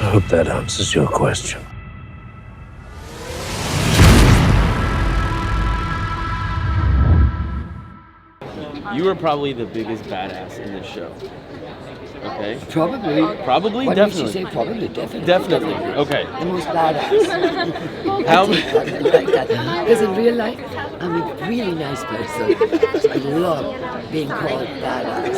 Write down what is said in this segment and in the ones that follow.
I hope that answers your question. You are probably the biggest badass in this show. Okay? Probably. Probably? Why Definitely. Did you say probably? Definitely. Definitely. Okay. The most badass. How I like that. Because in real life, I'm a really nice person. So I love being called badass.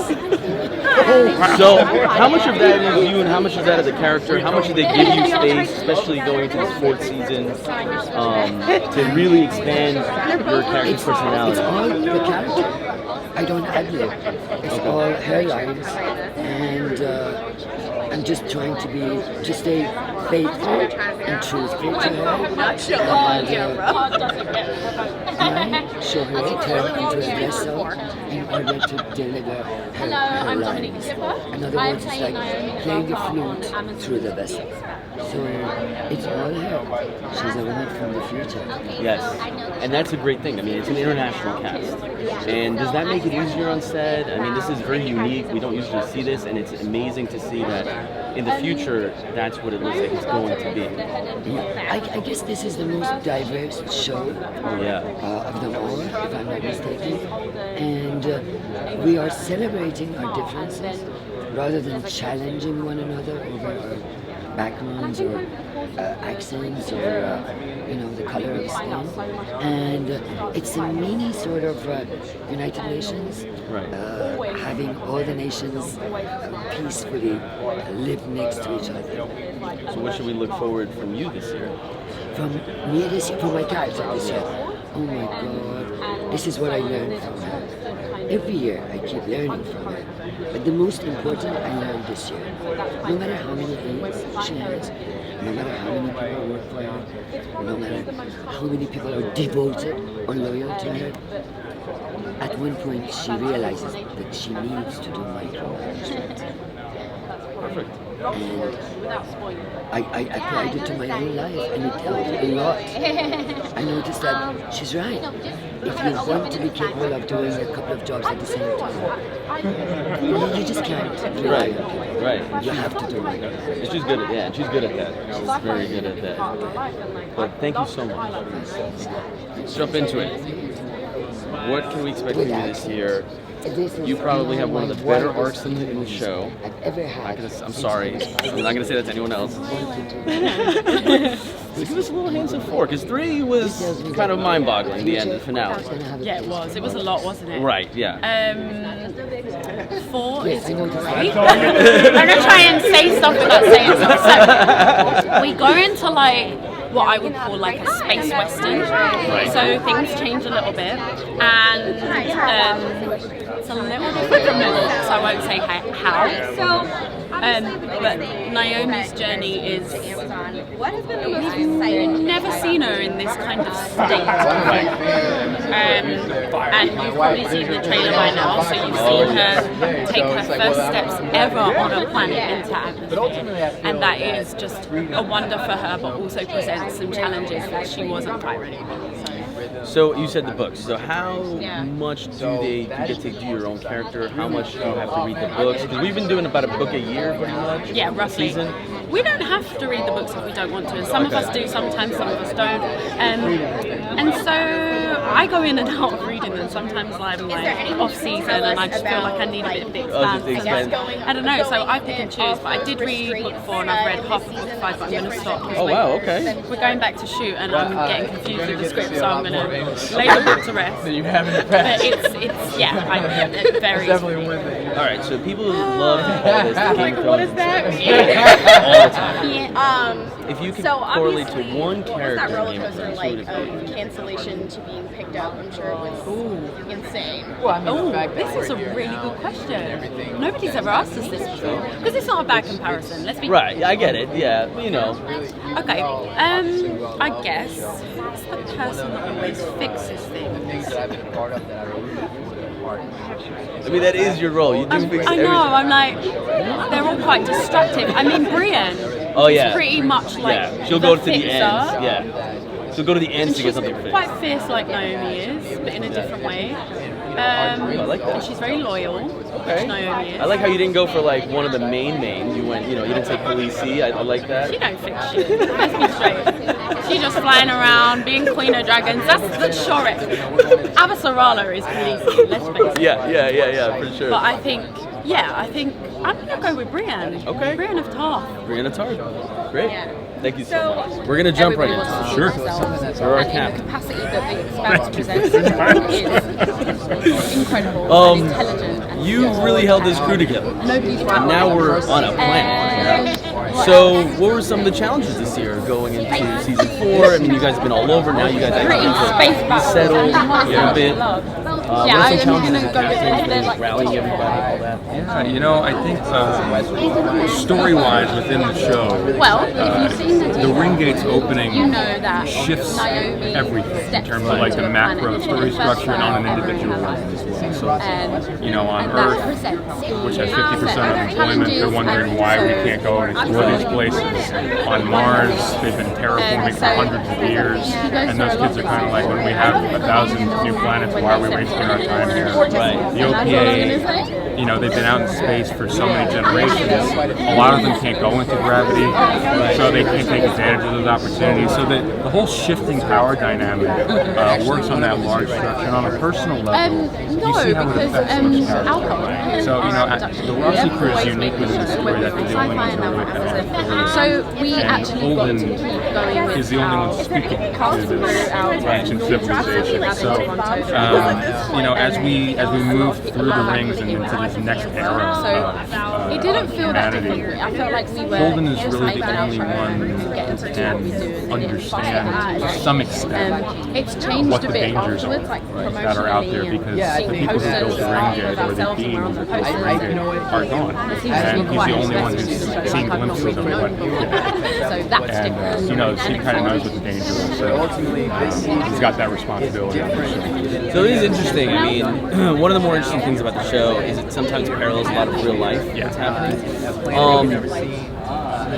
So, how much of that is you and how much is that of the character? How much do they give you space, especially going into this fourth season, to really expand your character's personality? It's all the character. I don't ad-lib. It's all her lines, and I'm just trying to stay faithful and truthful to her. And show her to turn into a vessel in order to deliver her lines. In other words, it's like playing the flute through the vessel. So it's all her. She's a woman from the future. Yes, and that's a great thing. I mean, it's an international cast. And does that make it easier on set? I mean, this is very unique. We don't usually see this, and it's amazing to see that in the future, that's what it looks like it's going to be. Yeah. I guess this is the most diverse show of them all, if I'm not mistaken. And we are celebrating our differences rather than challenging one another over our backgrounds or accents or the color of skin. And it's a mini sort of United Nations, having all the nations peacefully live next to each other. So what should we look forward from you this year? From me this year, from my character this year. Oh my God, this is what I learned from her. Every year I keep learning from her. But the most important I learned this year. No matter how many aides she has, no matter how many people work for her, no matter how many people are devoted or loyal to her, at one point she realizes that she needs to do micromanagement. Perfect. And I applied it to my own life, and it helped a lot. I noticed that she's right. If you want to be capable of doing a couple of jobs at the same time, you just can't rely on people. Right. You have to do it. She's good at she's good at that. She's very good at that. But thank you so much. Let's jump into it. What can we expect from you this year? You probably have one of the better arcs in the show. I'm sorry, I'm not going to say that to anyone else. Give us a little hint of 4, because 3 was kind of mind-boggling, the end, the finale. Yeah, it was. It was a lot, wasn't it? Right, yeah. 4 is great. I'm going to try and say stuff without saying stuff. So we go into what I would call a space western. Right. So things change a little bit, and it's a little different from the book, so I won't say how. But Naomi's journey is, we've never seen her in this kind of state. And you've probably seen the trailer by now, so you've seen her take her first steps ever on a planet into atmosphere. And that is just a wonder for her, but also presents some challenges that she wasn't quite ready for. So you said the books. So how much do you get to do your own character? How much do you have to read the books? Because we've been doing about a book a year, pretty much. Yeah, roughly. Season. We don't have to read the books if we don't want to. Some of us do, sometimes some of us don't. And so I go in and out of reading reading them. Sometimes I'm like off season and I just feel like I need a bit of the Expanse. I don't know, so I pick and choose. But I did read book 4 and I've read half of book 5, but I'm going to stop. Oh wow, okay. We're going back to shoot and I'm getting confused with the script, so I'm going to lay the book to rest. You haven't But it's yeah, it varies. definitely one that you All right, so people love to call this the Game of What Thrones is that? all the time. Yeah, If you could so correlate to obviously, one what was character that in roller Game of coaster Thrones, like who would it be? cancellation to being picked up? I'm sure it was insane. Well, I mean, Oh, the fact that this is a we're here really now good question. and everything. Nobody's ever asked us this before. Because it's not a bad comparison. Let's be Right, I get it. Yeah, you know. Okay. I guess who's the person that always fixes things? Things that I've been a part of that I really part. I mean, that is your role. You do fix I everything. know. I'm like, they're all quite destructive. I mean, Brienne. Oh yeah. Is pretty much like yeah. She'll go to the fixer. end. Yeah. She'll go to the end And to get she's something fixed. quite fierce like Naomi is, but in a different way. I like that. And she's very loyal, which Naomi is. I like how you didn't go for like one of the main. You went, you didn't take Khaleesi. I like that. She don't fix shit. Let's be straight. She's just flying around, being Queen of Dragons. That's Shoret. Avasarala is Khaleesi, let's face it. Yeah, for sure. But I think I'm gonna go with Brienne. Okay. Brienne of Tarth. Brienne of Tarth. Great. Thank you so much. We're gonna jump right into it. Sure. We're our And in the cap. capacity that the Expanse presents is incredible and intelligent. And You really held this crew together. nobody's And now we're on a planet. So, what were some of the challenges this year going into season 4? I mean, you guys have been all over. Now you guys Pretty space battles. settled a bit. Yeah, what are some I'm challenges gonna with go with captains, like rallying everybody, all that? Yeah, I think story-wise within the show, well, if you've seen the ring gates opening you know that shifts Naomi everything in steps terms of like the onto macro planet story in the first structure and on an round, individual level as well. So, and on and that Earth, presents which has 50% unemployment, they're wondering why we can't go and explore these places. On Mars, they've been terraforming for hundreds of years, and those kids are kind of like, when we have 1,000 new planets, why are we wasting our time here? Right. The OPA, they've been out in space for so many generations. A lot of them can't go into gravity, so they can't take advantage of those opportunities. So the whole shifting power dynamic works on that large structure. And on a personal level, you see how it affects each character. So, the Rossi crew is unique within the story that they're the only ones who are really kind of so we and actually Holden got to keep going with is the only one speaking to this ancient civilization. So, as we move through the rings and into this next era of it didn't feel that humanity, different. I felt like we were Holden is just really making the our only track one to get who into what we do can and understand to some extent it's changed what a the bit dangers are afterwards, like that are out there, because the people who built the ring gate or the beings that built the ring gate are gone, and he's the only one who's seen glimpses of what so that's and he kind of knows what the danger is, so he's got that responsibility. So it is interesting. I mean, one of the more interesting things about the show is it sometimes parallels a lot of real life that's happening.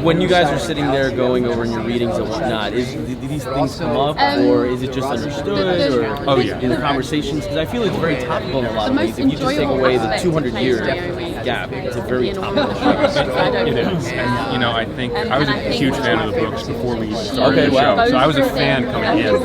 When you guys are sitting there going over in your readings and whatnot, do these things come up, or is it just understood, or in the conversations? Because I feel it's very topical in a lot of ways. If you just take away the 200-year gap, it's a very topical show. It is, and I think I was a huge fan of the books before we started the show, so I was a fan coming in.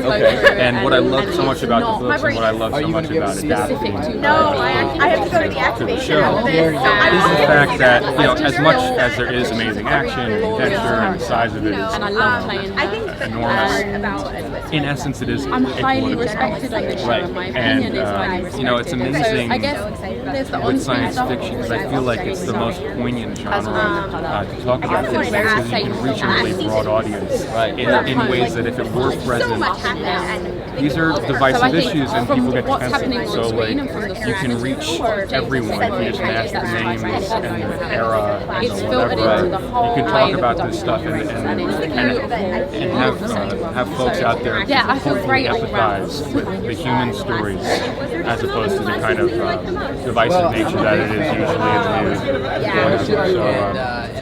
And what I loved so much about the books and what I love so much about adapting I have to go to the activation show is the fact that as much as there is amazing action and adventure and the size of it is And I love playing enormous, in essence it is I'm a highly political respected on this show, Right. and my And opinion is highly respected. it's amazing So I guess there's the with on-screen science stuff. fiction, because I feel like it's the most poignant genre to talk about this, because you can reach a really broad audience in ways that if it were present, these are divisive issues and people get defensive. So you can reach everyone if you just mask the names and the era and It's the filtered whatever. into the whole You can way talk the about production this stuff and have folks out there Yeah, I feel hopefully great empathize with the human stories as opposed to the kind of divisive nature that it is usually in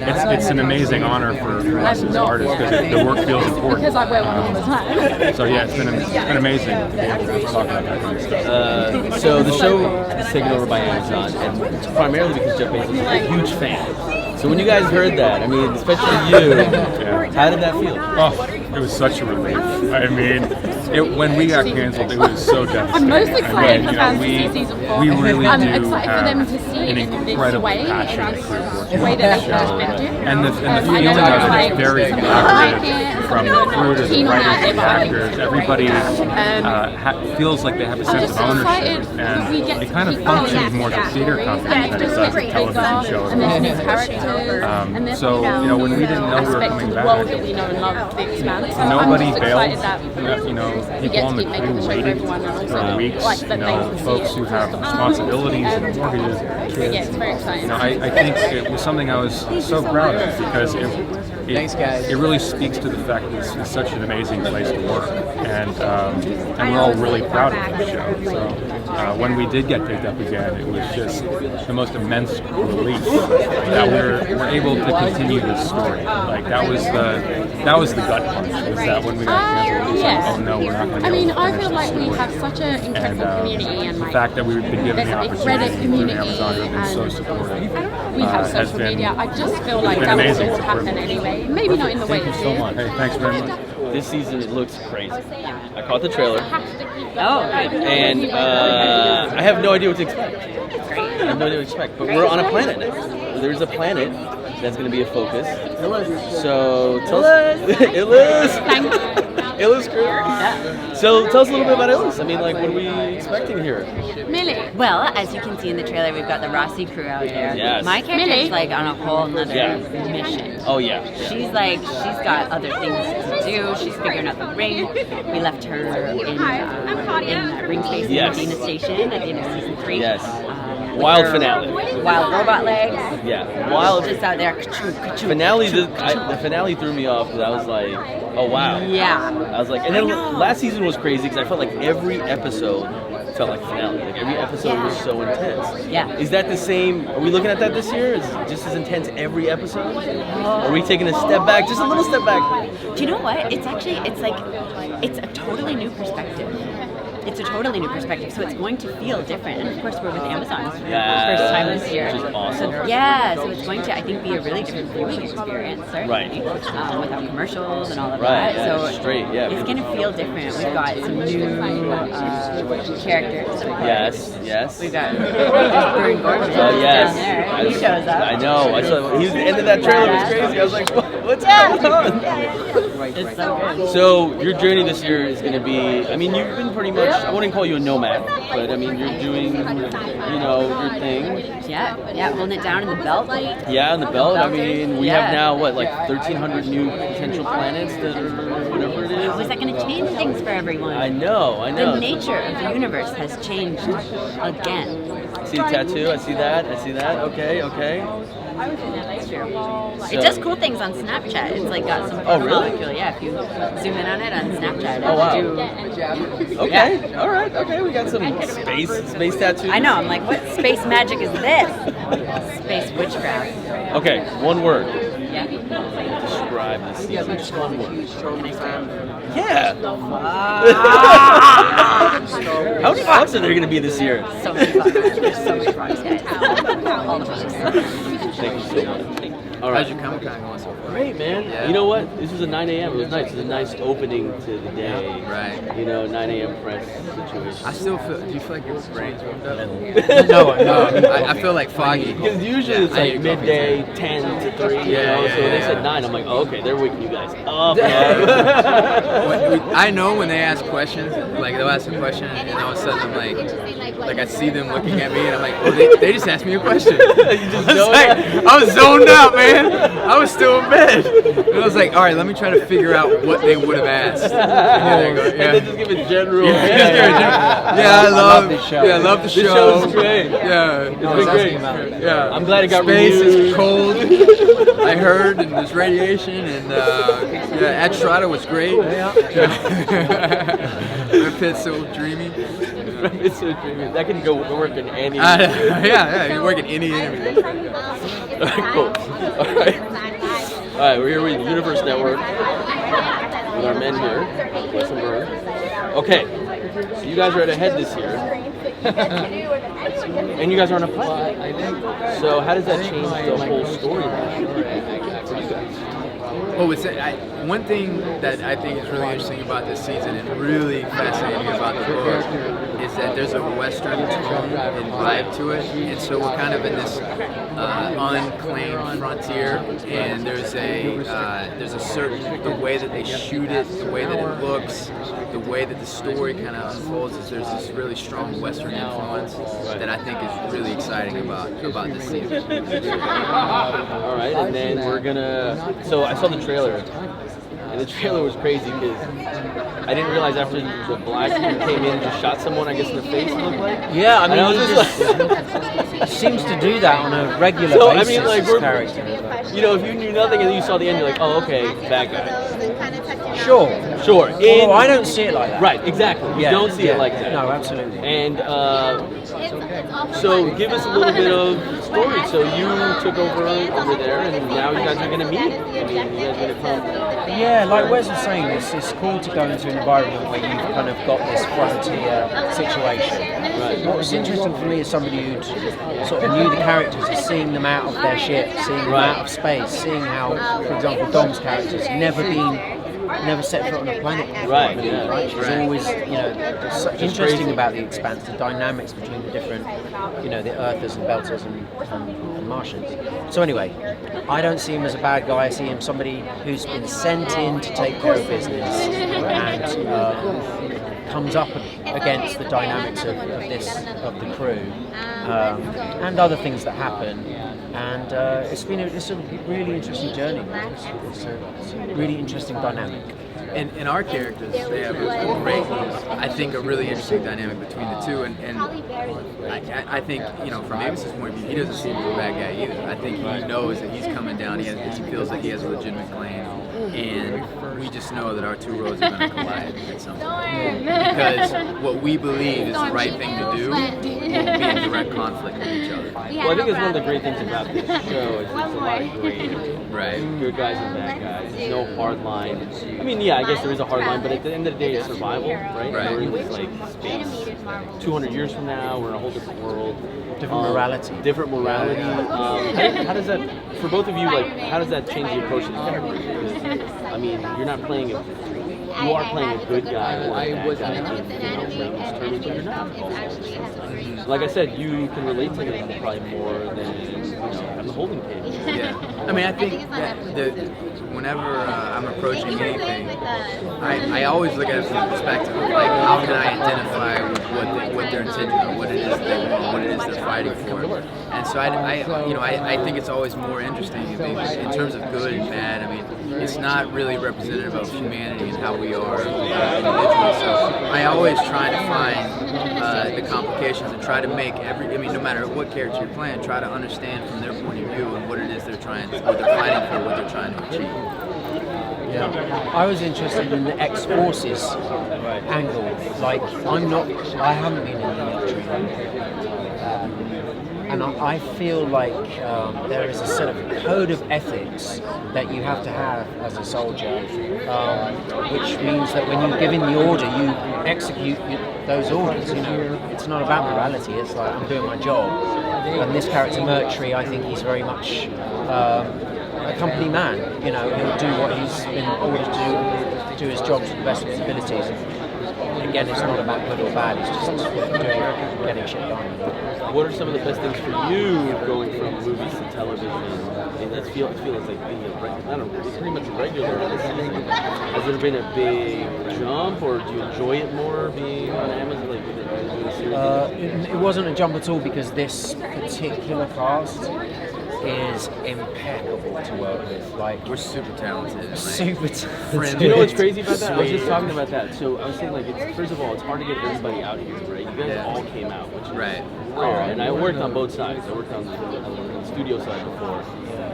the So it's an amazing honor for us as artists, because the work feels important. Because I wear one all the time. So yeah, it's been amazing to be able to talk about that kind of stuff. So the show is taken over by Amazon, and it's primarily because Jeff Bezos is a huge fan. So when you guys heard that, I mean, especially you, how did that feel? Oh, it was such a relief. I mean, when we got canceled, it was so devastating. I'm most excited for you know, fans to see season 4. we really I'm do excited for them to see an it in this incredible way, passionate crew the way that they show. perspective. And the I feeling know of it's it like is very some collaborative from the crew to the Keen writers had and the everybody. actors. Everybody feels like they have a sense just of ownership, excited that we get and it to kind of keep functions going. more as a theater company than it does a television show. And there's new characters. And there's So, you know, when we didn't know we were aspect coming of the back, world that we know and love, the Expanse. So nobody I'm just bailed. excited that You know, we people get on to the keep making crew the show for waited everyone and also for weeks. like You that they know, can see folks it. who have responsibilities and mortgages, Yeah, kids. it's very exciting. You know, I think it was something I was so proud of because Thanks, guys. it really speaks to the fact that it's such an amazing place to work, and we're all really proud of the show. So when we did get picked up again, it was just the most immense relief that we're able to continue this story. Like that was the gut punch. Was that when we got canceled? It was like, oh no, we're not going to. I mean, able to I finish feel this like we story. have such an incredible community, and The like fact that we've been given there's the a big opportunity Reddit through community, Amazon who have been so and supportive. we have has social been- media. I just feel like been that would amazing. all It's a happen privilege. anyway. Maybe not in the way Thank it you so did. much. Hey, thanks very much. This season it looks crazy. I caught the trailer, Oh, and I have no idea what to expect. I have no idea what to expect. But we're on a planet now. There's a planet that's going to be a focus. So tell us, Illis crew. So tell us a little bit about Illis. I mean, like, what are we expecting here? Millie. Well, as you can see in the trailer, we've got the Rossi crew out there. Yes. My character Millie. is like on a whole nother Yeah. mission. Oh yeah. She's got other things to do. She's figuring out the ring. We left her in ring space Yes. in Medina Station at the end of season 3. Yes. With Wild her finale. Wild robot legs. Yeah. Wild Just out there. Ka-choo. finale. The finale threw me off because I was like, oh wow. Yeah. I was like, and then last season was crazy because I felt like every episode felt like a finale. Like every episode was so intense. Yeah. Is that the same? Are we looking at that this year? Is it just as intense every episode? Are we taking a step back? Just a little step back. Do you know what? It's a totally new perspective. It's a totally new perspective, so it's going to feel different. And of course, we're with Amazon for the first time this year. Which is awesome. So, yeah, so it's going to, I think, be a really different viewing experience, certainly. Right. Without commercials and all of Right, that. yeah, So straight, yeah. it's going to feel different. We've got some new characters. Yes. We've got Burn Gorman Oh yes. down there. He shows up. I know. I saw. He was the end of that trailer was crazy. I was like, what's going on? It's so good. So your journey this year is going to be. I mean, you've been pretty much. I wouldn't call you a nomad, but I mean, you're doing, your thing. Yeah, holding it down in the belt. Yeah, in the belt. I mean, we Yeah. have now what, like 1,300 new potential planets that are whatever it How is is. that going to change things for everyone? I know. The nature of the universe has changed again. See the tattoo? I see that. Okay. It does cool things on Snapchat. It's like got some Oh, really? molecule. Yeah, if you zoom in on it on Snapchat. Oh, wow. it'll do- Okay. All right. Okay. We got some space tattoos. I know. I'm like, what space magic is this? Space witchcraft. Okay. One word. Yeah. Describe this season. Just one word. Yeah. How many fucks are there going to be this year? So many fun. There's so much fun, guys. All the fun. Thank you so much. All right. How's your Comic-Con going so far? Great, man. Yeah. You know what? This was a 9 a.m. It was nice. It was a nice opening to the day. Right. 9 a.m. press situation. I still feel. Do you feel like your brain's warmed up? No. I feel like foggy. Because usually it's like midday, 10 to 3. Yeah, So they yeah. said 9. I'm like, oh, okay, they're waking you guys up. I know when they ask questions, like they'll ask a question, and all of a sudden I'm like I see them looking at me, and I'm like, oh, they just asked me a question. You just know I was zoned out, man. I was still in bed, and I was like, all right, let me try to figure out what they would have asked. And there you go. And then just give it general. I love the show. Yeah, I love the show. This show is great. Yeah, It's been great. yeah. I'm glad it got Space renewed. is cold. I heard, and there's radiation, and Ed Strada was great. Brad Pitt's so dreamy. It's so dreamy. That can go work in any. Yeah, you work in any interview. All right, cool. All right, we're here with Universe Network with our men here, Wes and Burn. Okay, so you guys are at a head this year, and you guys are on a planet. So how does that change the whole storyline for you guys? Oh, it's one thing that I think is really interesting about this season and really fascinating about the book is that there's a Western tone and vibe to it, and so we're kind of in this unclaimed frontier, and there's a certain, the way that they shoot it, the way that it looks, the way that the story kind of unfolds, is there's this really strong Western influence that I think is really exciting about this season. All right, and then we're gonna. So I saw the trailer, and the trailer was crazy because I didn't realize after the black dude came in and just shot someone, I guess, in the face. It looked like. Yeah, I mean, and he just seems to do that on a regular so, basis. I mean, like, his character. you know, if you knew nothing and then you saw the end, you're like, oh, okay, bad guy. Sure. Sure. Although I don't see it like that. Right, exactly. You don't see it like that. No, absolutely. And so give us a little bit of story. So you took over there, and now you guys are going to meet. I mean, you guys are going to come. Yeah, like Wes was saying, it's cool to go into an environment where you've kind of got this frontier situation. Right. What was interesting for me as somebody who sort of knew the characters is seeing them out of their ship, seeing them out of space, seeing how, for example, Dom's character's never set foot on a planet before. Right, yeah. Right? She's always, it's so interesting about the Expanse, the dynamics between the different, the Earthers and Belters and Martians. So anyway, I don't see him as a bad guy. I see him somebody who's been sent in to take care of business and comes up against the dynamics of the crew and other things that happen. And it's a really interesting journey. It's a really interesting dynamic. And our characters, they have a great, I think, a really interesting dynamic between the two. And I think, from Amos's point of view, he doesn't seem a bad guy either. I think he knows that he's coming down. He feels like he has a legitimate claim. And we just know that our two roads are going to collide at some point. Because what we believe is the right thing to do will be in direct conflict with each other. Well, I think it's one of the great things about this show is there's a lot of gray. Good guys and bad guys. There's no hard line. I mean, yeah, I guess there is a hard line, but at the end of the day, it's survival, right? We're in this space. 200 years from now, we're in a whole different world. Different morality. Different morality. How does that, for both of you, how does that change the approach to the character? Because, I mean, you're not playing you are playing a good guy or a bad guy in layman's terms, but you're not. Like I said, you can relate to them probably more than on the holding page. Yeah, I mean, I think that whenever I'm approaching anything, I always look at it from the perspective of how can I identify with what their intention or what it is they want, what it is they're fighting for. And so I think it's always more interesting in terms of good and bad. I mean, it's not really representative of humanity and how we are individually. So I always try to find the complications and try to make no matter what character you're playing, try to understand from their point of view and what it is they're fighting for, what they're trying to achieve. Yeah, I was interested in the ex-forces angle. Like, I haven't been in the military, and I feel like there is a sort of code of ethics that you have to have as a soldier, which means that when you're given the order, you execute those orders. It's not about morality. It's like, I'm doing my job. And this character, Mercury, I think he's very much a company man. He'll do what he's been ordered to do his job to the best of his abilities. Again, it's not about good or bad. It's just getting shit done. What are some of the best things for you going from movies to television? And it feels like being pretty much regular this season. Has there been a big jump, or do you enjoy it more being on Amazon? It wasn't a jump at all because this particular cast is impeccable to work with. We're super talented. Super talented. Do you know what's crazy about that? I was just talking about that. So I was saying, first of all, it's hard to get everybody out here, right? You guys all came out, which is rare. And I worked on both sides. I worked on the studio side before.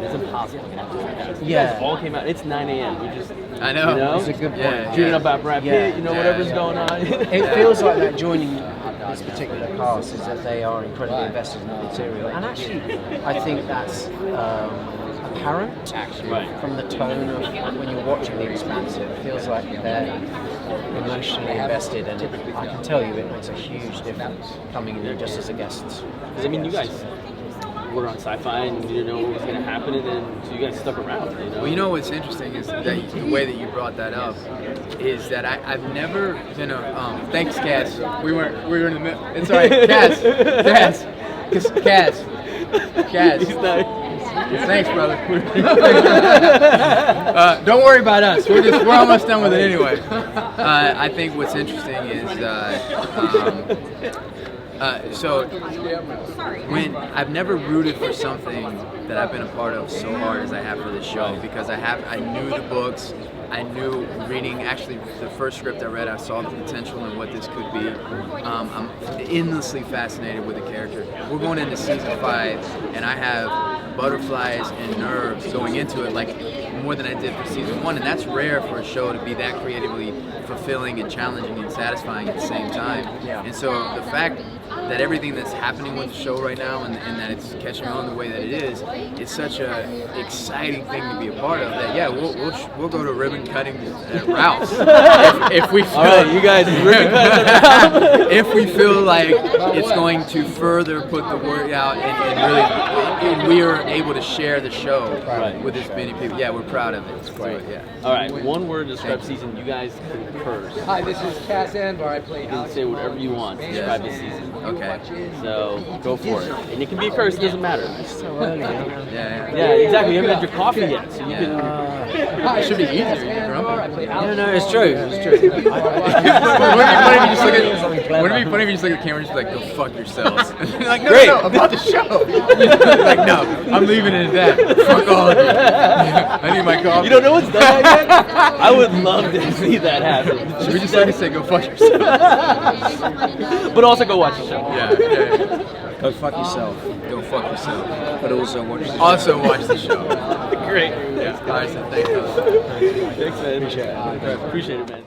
It's impossible to get to cast. You guys all came out. It's 9 a.m. We just, I know. It's a good point. Dreaming about Brad Pitt, whatever's going on. It feels like that joining this particular cast is that they are incredibly invested in the material, and actually, I think that's apparent from the tone of when you're watching The Expanse. It feels like they're emotionally invested, and I can tell you it makes a huge difference coming in just as a guest. Because I mean, you guys were on Sci-Fi and you didn't know what was going to happen, and then so you guys stuck around. You know? Well, you know what's interesting is that the way that you brought that up is that I've never been a thanks, Cass. We were in the middle. It's all right, Cass. He's not. Thanks, brother. Don't worry about us. We're almost done with it anyway. I think what's interesting is so when I've never rooted for something that I've been a part of so hard as I have for this show, because I knew the books. I knew reading, actually, the first script I read, I saw the potential in what this could be. I'm endlessly fascinated with the character. We're going into season 5, and I have butterflies and nerves going into it, like more than I did for season 1, and that's rare for a show to be that creatively fulfilling and challenging and satisfying at the same time. And so the fact that everything that's happening with the show right now and that it's catching on the way that it is, it's such a exciting thing to be a part of that, yeah, we'll go to ribbon cutting at Ralph's if we feel, all right, you guys ribbon cutting at Ralph's. If we feel like it's going to further put the word out and really we are able to share the show with as many people. Yeah, we're proud of it. It's great. Yeah. All right, one word to describe season. You guys can curse. Hi, this is Cass Anbar. I play You can say whatever you want to describe this season. Okay. So go for it. And it can be a curse, it doesn't matter. So early. Yeah. Exactly. You haven't had your coffee yet, so you can. It should be easier. You're grumpy. No, it's true. It's true. Wouldn't it be funny if you just look at the camera and just be like, go fuck yourselves? Like, no, about the show. Like, no, I'm leaving it at that. Fuck all of you. I need my coffee. You don't know what's done yet? I would love to see that happen. Should we just like to say, go fuck yourself? But also go watch the show. Yeah. Go fuck yourself. Go fuck yourself. But also watch the show. Also watch the show. Great. Yeah. All right, so thanks. Thanks, man. Appreciate it, man.